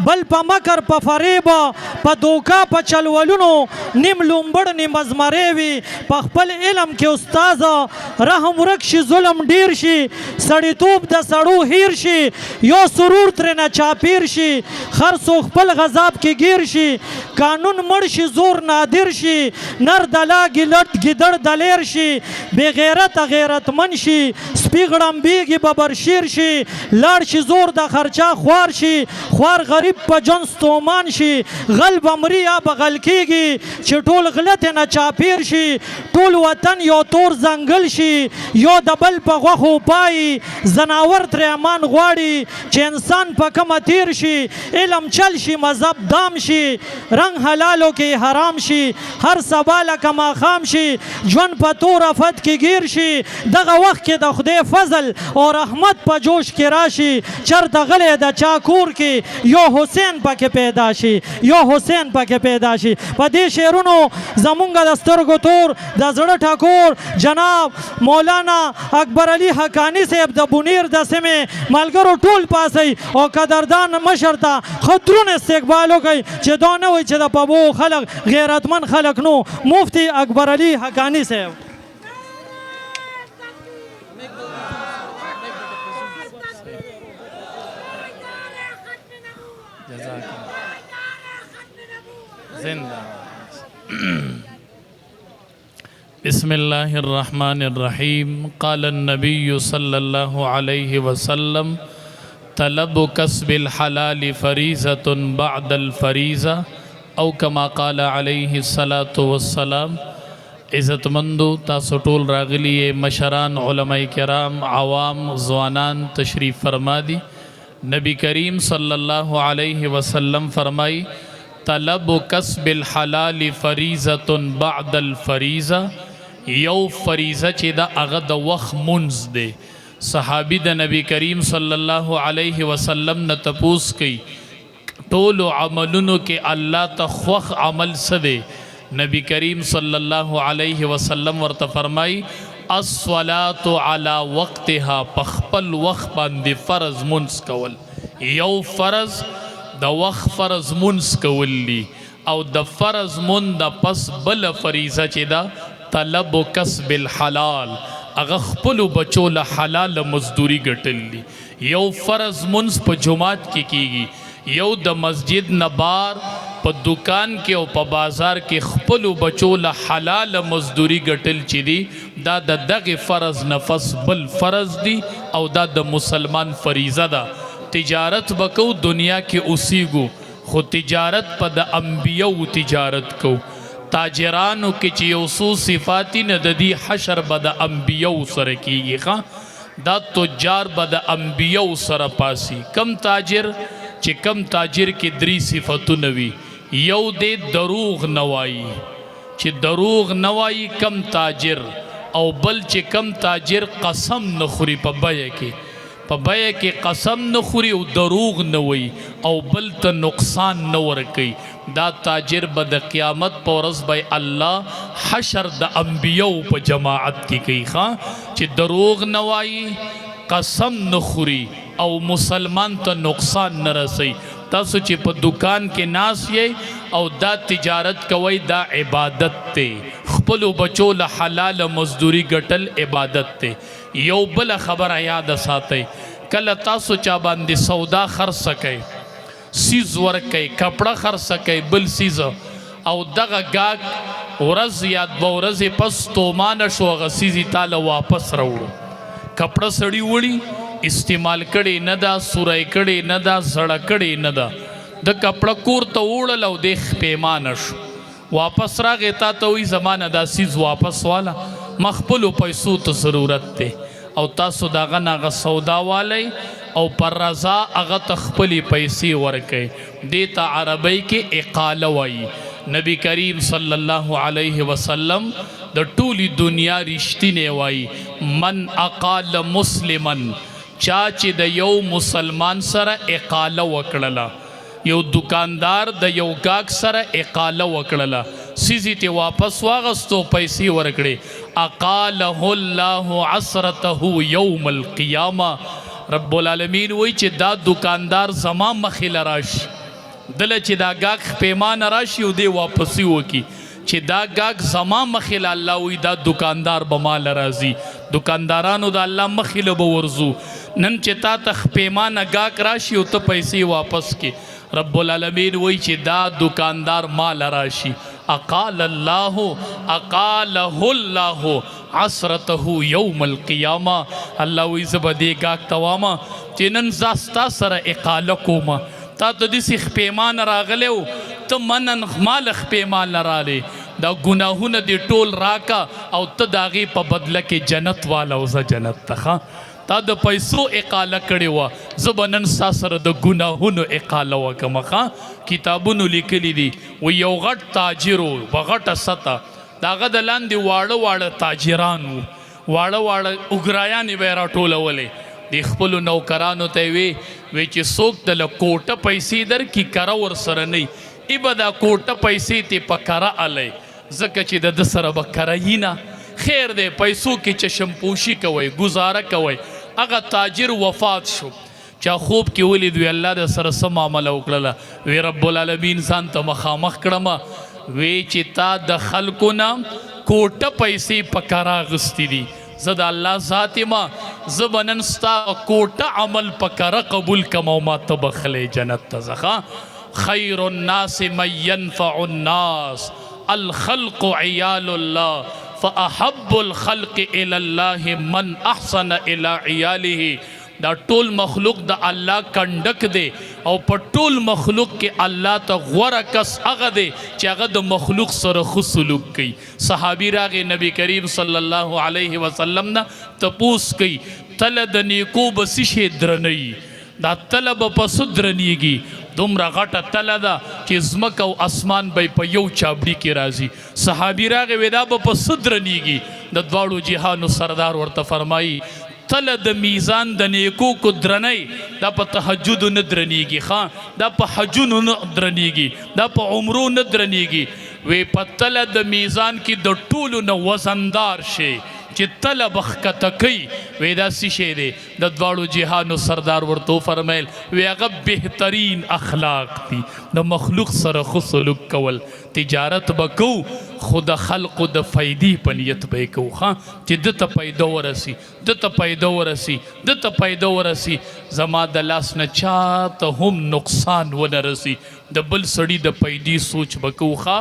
بل په مکر په فریب په دوکا په چلولونو نیم لومبړ نیم ازمری وي په خپل علم کې استاد رحم ورک شي ظلم ډیر شي سړیتوب د سړو هیر شي یو سرور ترنه چاپیر شي خر سو خپل غضب کې گیر شي قانون مړ شي زور نادر شي نر دلا ګلټ ګدړ دلیر شي بے غیرت غیرتمن شي سپی غړمبیږي ببر شیر شي لاړ شي زور د خرچا خوار شي خوار غریب په جون ستومان شي غل بمري یا بغل کیږي چې ټول غلط نه چاپیر شي ټول وطن یو تور ځنګل شي یو د بل په غوښو پای زناور تر امان غواړي چې انسان په کومه تیر شي علم چل شي مذهب دام شي رنگ حلالو کې حرام شي هر سبا لکه ماښام شي ژوند په تور افت کې گیر شي دغه وخت کې د خدای فضل او رحمت په جوش کې راشي چرته غلی د چا کور کې یو حسین پکې پیدا شي یو حسین پکې پیدا شي په دې شعرونو زمونږ د سترګو تور د زړه ټکور جناب مولانا اکبر علي حقاني صاحب د بونیر د سیمې ملګرو ټول پاسئ او قدردان مشر ته خطرون استقبال وکړئ چې دا نه وایي چې د پبو خلک غیرتمن خلک نو مفتی اکبر علي حقاني صاحب بسم الله الرحمن الرحيم قال النبي صلى الله عليه وسلم طلب كسب الحلال فريضة بعد الفريضة او كما قال عليه الصلاة والسلام عزت مندو تاسو ټول راغلی مشران علماء کرام عوام ځوانان تشریف فرما دی نبی کریم صلی الله علیه وسلم فرمائی طلب کسب الحلال فریضة بعد الفریضة یو فریضه چې دا هغه د وخت منځ دی صحابي د نبی کریم صلی الله علیه وسلم نه تپوس کوي ټول عملونو کې الله ته خوښ عمل څه دی نبی کریم صلی الله علیه وسلم ورته فرمای الصلاة علی وقتها په خپل وخت باندې فرض منځ کول یو فرض د وخت فرض منځ کول دي او د فرض من د پس بل فریضه چې دا طلب کسب الحلال هغه خپلو بچو له حلال مزدوري ګټل دي یو فرض منځ په جماعت کې کیږي یو د مسجد نه بار په دکان کې او په بازار کې خپلو بچو له حلال مزدوري ګټل چې دي دا د دغه فرض نفس بل فرض دي او دا د مسلمان فریضه ده تجارت بکو دنیا کې اوسیږو خو تجارت په د انبیو تجارت کو تاجرانو کې چې یو څو صفاتی نه د دې حشر به د انبیو سره کیږي ښه دا تجار به د انبیو سره پاسي کم تاجر چې کم تاجر کې درې صفتونه وي یو دې دروغ نوایي چې دروغ نوایي کم تاجر او بل چې کم تاجر قسم نخوري په بیه کې په بیه کې قسم نخوري او دروغ نه وي او بل ته نقصان نه ورکوي دا تاجر به د قیامت په ورځ به الله حشر د انبیو په جماعت کې کوي ښه چې دروغ نه وایي قسم نخوري او مسلمان ته نقصان نه رسي تاسو چې په دکان کې ناس یې او دا تجارت کوي دا عبادت ته خپلو بچو له حلال مزدوري ګټل عبادت ته یو بل خبره یاد ساتئ کله تاسو چا باندې سودا خرڅ کئ سیز ورکئ کپڑا خرڅ کئ بل سیز او دغه گاګ ورځ یا دوه ورځې پس تومانه شو هغه سیزی تاله واپس راوړو کپڑا سړی وړي استعمال کړي نه دا سوری کړي نه دا زړه کړي نه دا د کپڑا کور ته وړل او د پیمانه شو واپس راغی تا ته وی زمانه دا سیز واپس والا مخپلو پیسو ته ضرورت ته او تاسو داغه ناغه سودا والی او پر رضا هغه ته خپلې پیسې ورکئ دې ته عربی کې اقاله وایي نبی کریم صلی الله علیه وسلم د ټولی دنیا رښتینی وایي من اقال مسلمن چا چې د یو مسلمان سره اقاله وکړله یو دکاندار د یو گاګ سره اقاله وکړله سیزی ته واپس واغستو پیسې ورکړي اقاله الله عثرته یوم القیامه رب العالمین وی چې دا دکاندار زما مخې له راشي دله چې دا ګاګ پیمانه راشي او دی واپسی وکي چې دا ګاګ زما مخې له الله وي دا دکاندار به مال راځي دکاندارانو د الله مخې له به ورځو نن چې تا ته پیمانه ګاګ راشي او ته پیسې واپس کې رب العالمین وایي چې دا دکاندار مال راشي اقال الله اقاله الله عصرته یوم القیامه الله وایي زه به دې ګاګ ته واما چې نن زه ستا سره اقاله کومه تا ته داسې خپیمان راغلی و ته منن مال خپیمان رالی دا ګناهونه دې ټول راکا او ته د هغې په بدله کې جنت والا وزه جنت ته تا د پیسو اقاله کړې وه زه به نن ستا سره د ګناهونو اقاله وکړم کتابونو لیکلي دي و یو غټ تاجر و په غټه سطح د هغه د لاندې واړه واړه تاجران وو واړه واړه اګرایانې به یې راټولولې د خپلو نوکرانو ته یې وی چې څوک دله کوټه پیسې درکړي کره ورسره نه وي ای به دا کوټه پیسې تی په کره الی ځکه چې د ده سره به کره یي نه خیر دی پیسو کې چشمپوشي کوئ ګزاره کوئ هغه تاجر وفات شو چا خوب کې ولید وی الله د سره څه معامله وکړله وی رب العالمین ځان ته مخامخ کړمه وی چې تا د خلکو نه کوټه پیسې په کره اخیستې دي زه د الله ذات یم زه به نن ستا کوټه عمل په کره قبول کړم او ما ته بخلی جنت ته ځه خیر الناس من ینفع الناس الخلق عیال الله فاحب الخلق الى الله من احسن الى عیاله دا ټول مخلوق د الله کنډک دی او په ټول مخلوق کې الله ته غوره کس هغه دی چې هغه د مخلوق سره ښه سلوک کوي صحابي راغې نبی کریم صلی الله علیه وسلم نه تپوس کوي تله د نیکو به څه شی درنوي دا تله به په څه درنیږي دومره غټه تله ده چې ځمکه او اسمان به په یو چابړي کې راځي صحابي راغې وی دا به په څه درنیږي د دواړو جهانو سردار ورته فرمایي تله د میزان د نیکو کو درنی دا په تهجدو نه درنیږي ښه دا په حجونو نه درنیږي دا په عمرو نه درنیږي وی په تله د میزان کې د ټولو نه وزندار شي چې تله بخکته کوي وی دا څه شی دی د دواړو جهانو سردار ورته وفرمیل وی هغه بهترین اخلاق دي د مخلوق سره ښه سلوک کول تجارت به کوو خو د خلقو د فایدې په نیت به یې کوو ښه چې ده ته پیدا ورسي ده ته پیدا ورسي ده ته پیدا ورسي زما د لاس نه چاته هم نقصان ونه رسي د بل سړي د پیدې سوچ به کوو ښه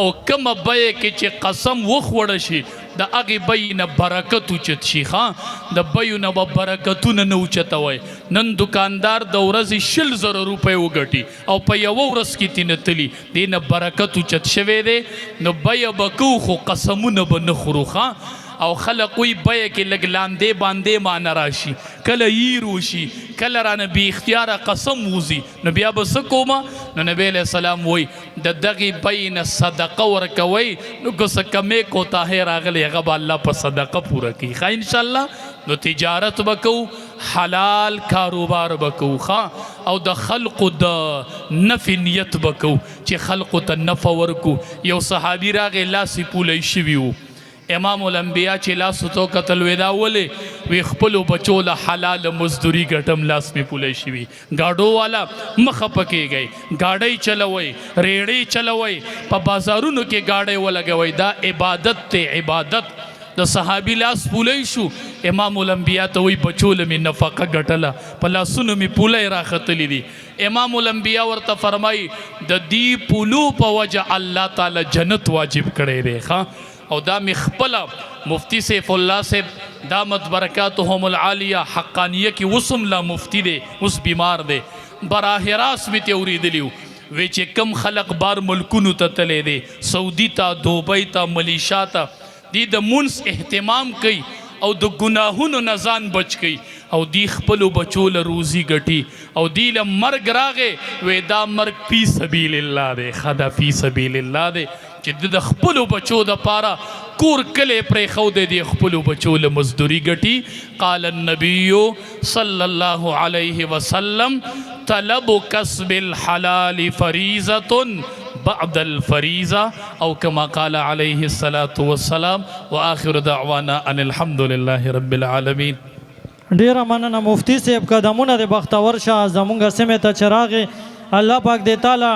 او کومه بیه کې چې قسم وخوړه شي د هغې بیې نه برکت اوچت شي ښه د بیو نه به برکتونه نه اوچتوئ نن دکاندار د ورځې 100,000 روپۍ وګټي او په یوه ورځ کې ترې نه تلي دې نه برکت اوچت شوی دی نو بیه به کوو خو قسمونه به نه خورو ښه او خلق وی بیه کې لږ لاندې باندې معنی راشي کله ییر وشي کله رانه بی اختیاره قسم وځي نو بیا به څه کومه نو نبی علیه السلام وایي د دغې بیې نه صدقه ورکوئ نو که څه کمې کوتاهۍ راغلی هغه به الله په صدقه پوره کوي ښه انشاءالله نو تجارت به کوو حلال کاروبار به کوو ښه او د خلقو د نفع نیت به کوو چې خلقو ته نفع ورکو یو صحابي راغی لاسې پولی شوي وو امام الانبیاء چې لاسو تو قتل ودا ولې وی خپلو بچو له حلال مزدوری ګټم لاس می پولی شوي گاډو والا مخه پکېږئ گاډۍ چلوئ ریړۍ چلوئ په بازارونو کې گاډۍ ولګوئ دا عبادت ته عبادت د صحابي لاس پولی شو امام الانبیاء ته وی بچو له می نفقه ګټله په لاسونو می پولی راختلی دي امام الانبیاء ورته فرمایي د دې پولو په وجه الله تعالی جنت واجب کړی دی ښه او دا می خپله مفتی سیف الله صاحب دامت برکاتهم العالیه حقانیه کې وسم لا مفتی دی اوس بیمار دی براه راست می ته اوریدلی وی چې کم خلق بار ملکونو ته تللی دی سعودي ته دوبۍ ته ملیشا ته دی د منس اهتمام کوي او د ګناهونو نه ځان بچ کوي او دی خپلو بچو له روزي ګټي او دی له مرګ راغې وی دا مرګ فی سبیل الله دی ښه دا فی سبیل الله دی چې د خپلو بچو دپاره کور کلی پرېښودی دی خپلو بچو له مزدوري ګټي قال النبي صلی الله علیه وسلم طلب کسب الحلال فریضة بعد الفریضة او کما قال علیه الصلاة والسلام وآخر دعوانا ان الحمد لله رب العالمین ډیره مننه مفتی صاحب قدمونه د بختور شه زمونږ سیمې ته چې راغې الله پاک دې تعالی